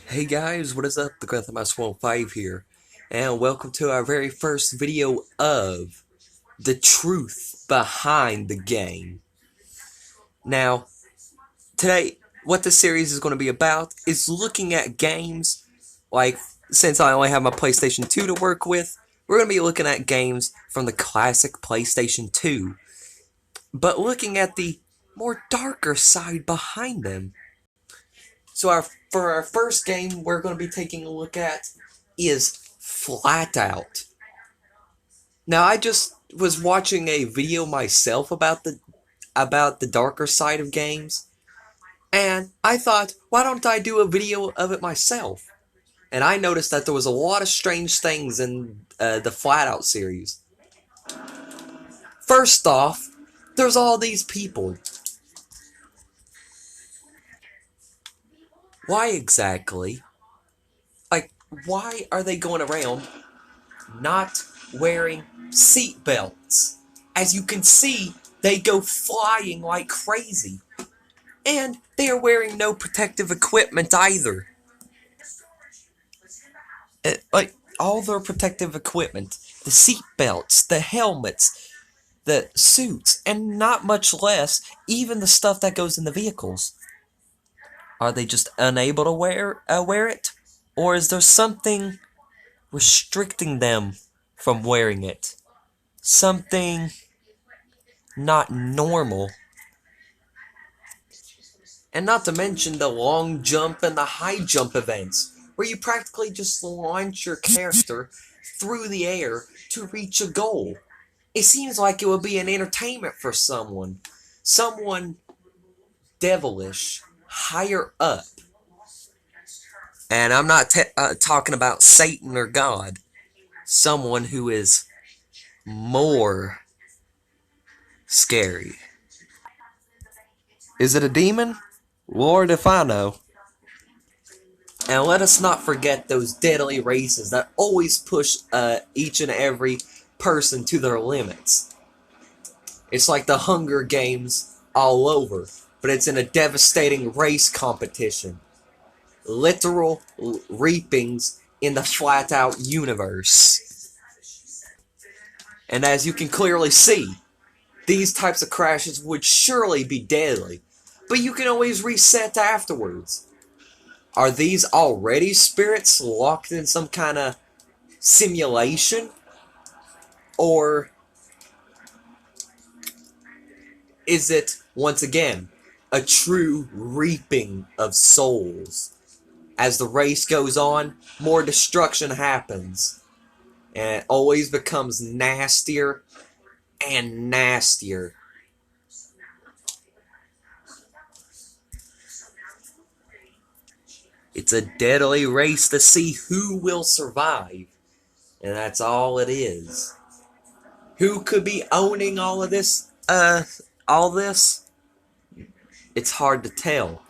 Hey guys, what is up? The Grand Theft Auto 5 here, and welcome to our very first video of the truth behind the game. Now, today, what this series is going to be about is looking at games, like, since I only have my PlayStation 2 to work with, we're going to be looking at games from the classic PlayStation 2, but looking at the more darker side behind them. So for our first game we're going to be taking a look at is Flatout. Now I just was watching a video myself about the darker side of games, and I thought, why don't I do a video of it myself? And I noticed that there was a lot of strange things in the Flatout series. First off, there's all these people. Why exactly? Like, why are they going around not wearing seat belts? As you can see, they go flying like crazy. And they are wearing no protective equipment either. Like, all their protective equipment, the seat belts, the helmets, the suits, and not much less, even the stuff that goes in the vehicles. Are they just unable to wear it? Or is there something restricting them from wearing it? Something not normal. And not to mention the long jump and the high jump events, where you practically just launch your character through the air to reach a goal. It seems like it would be an entertainment for someone. Someone devilish, higher up. And I'm not talking about Satan or God. Someone who is more scary. Is it a demon? Lord if I know. And let us not forget those deadly races that always push each and every person to their limits. It's like the Hunger Games all over, but it's in a devastating race competition. Literal reapings in the Flatout universe. And as you can clearly see, these types of crashes would surely be deadly, but you can always reset afterwards. Are these already spirits locked in some kind of simulation? Or is it, once again, a true reaping of souls? As the race goes on, more destruction happens, and it always becomes nastier and nastier. It's a deadly race to see who will survive, and that's all it is. Who could be owning all of this? All this? It's hard to tell,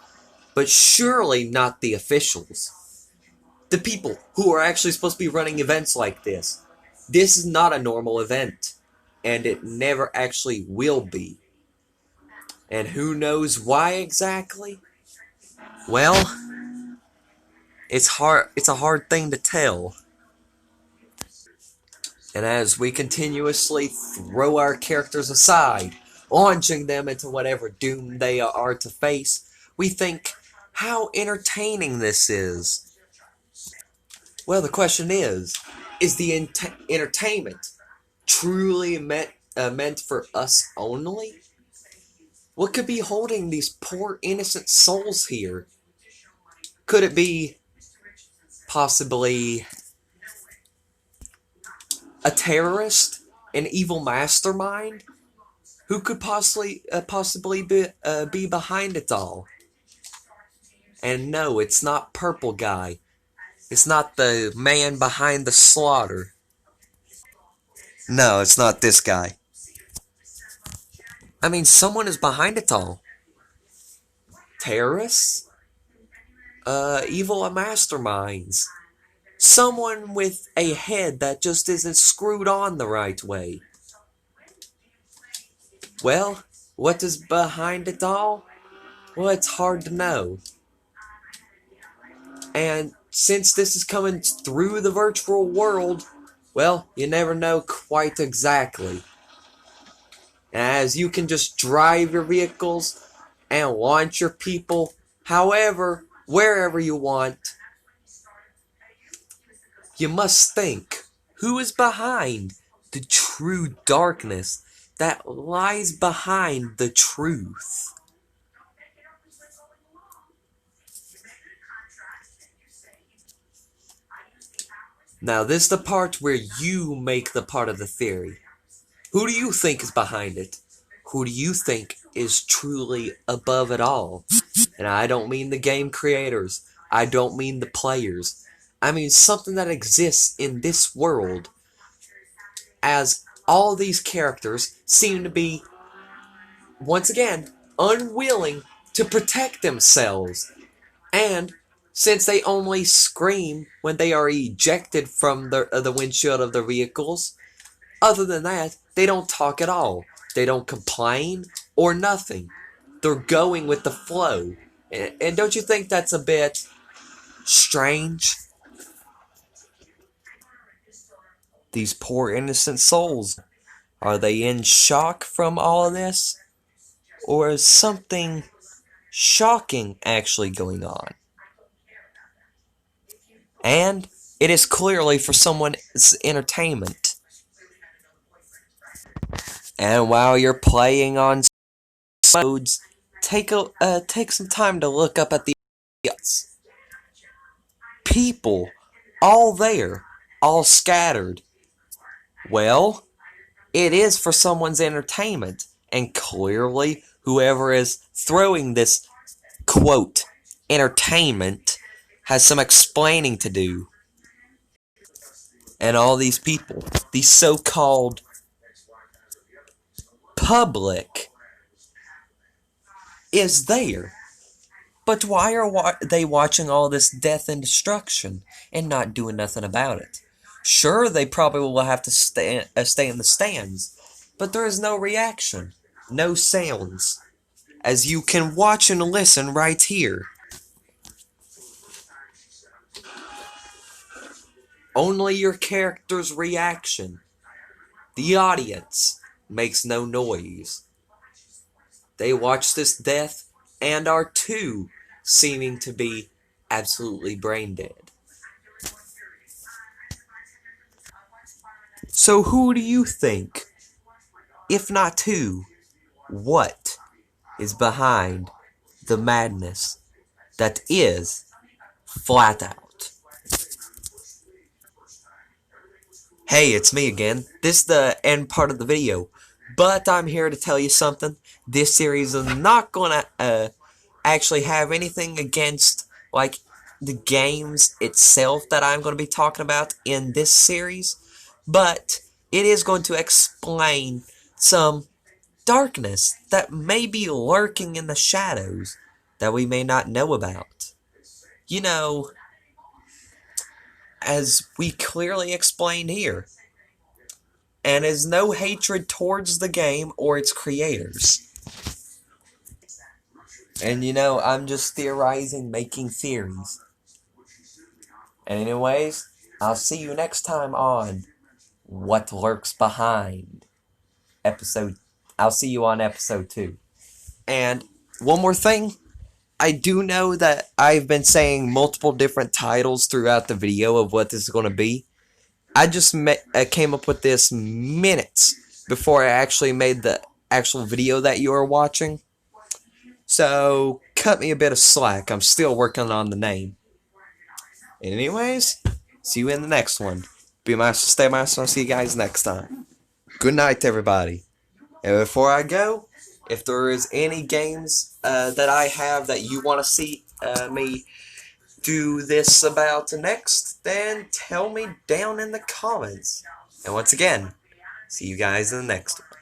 but surely not the officials. The people who are actually supposed to be running events like this. This is not a normal event, and it never actually will be. And who knows why exactly? Well, it's a hard thing to tell. And as we continuously throw our characters aside, launching them into whatever doom they are to face, we think how entertaining this is. Well, the question is the entertainment truly meant for us only? What could be holding these poor innocent souls here? Could it be possibly a terrorist, an evil mastermind? Who could possibly be behind it all? And no, it's not Purple Guy. It's not the man behind the slaughter. No, it's not this guy. I mean, someone is behind it all. Terrorists? Evil masterminds. Someone with a head that just isn't screwed on the right way. Well, what is behind it all? Well, it's hard to know. And since this is coming through the virtual world, well, you never know quite exactly. As you can just drive your vehicles and launch your people however, wherever you want, you must think, who is behind the true darkness that lies behind the truth? Now, this is the part where you make the part of the theory. Who do you think is behind it? Who do you think is truly above it all? And I don't mean the game creators. I don't mean the players. I mean something that exists in this world, as all these characters seem to be, once again, unwilling to protect themselves. And since they only scream when they are ejected from the windshield of their vehicles, other than that, they don't talk at all. They don't complain or nothing. They're going with the flow. And don't you think that's a bit strange? These poor innocent souls. Are they in shock from all of this? Or is something shocking actually going on? And it is clearly for someone's entertainment. And while you're playing on modes, take some time to look up at the people all there, all scattered. Well, it is for someone's entertainment, and clearly whoever is throwing this, quote, entertainment has some explaining to do. And all these people, these so-called public, is there. But why are they watching all this death and destruction and not doing nothing about it? Sure, they probably will have to stay in the stands, but there is no reaction, no sounds, as you can watch and listen right here. Only your character's reaction. The audience makes no noise. They watch this death and are too seeming to be absolutely brain dead. So who do you think, if not who, what is behind the madness that is Flatout? Hey, it's me again. This is the end part of the video, but I'm here to tell you something. This series is not gonna actually have anything against, like, the games itself that I'm going to be talking about in this series, but it is going to explain some darkness that may be lurking in the shadows that we may not know about. You know, as we clearly explained here, and is no hatred towards the game or its creators. And you know, I'm just theorizing, making theories. And anyways, I'll see you next time on What Lurks Behind I'll see you on episode 2. And one more thing, I do know that I've been saying multiple different titles throughout the video of what this is going to be. I just came up with this minutes before I actually made the actual video that you are watching. So, cut me a bit of slack. I'm still working on the name. Anyways, see you in the next one. Be master, stay master, I'll see you guys next time. Good night, everybody. And before I go, if there is any games that I have that you want to see me do this about next, then tell me down in the comments. And once again, see you guys in the next one.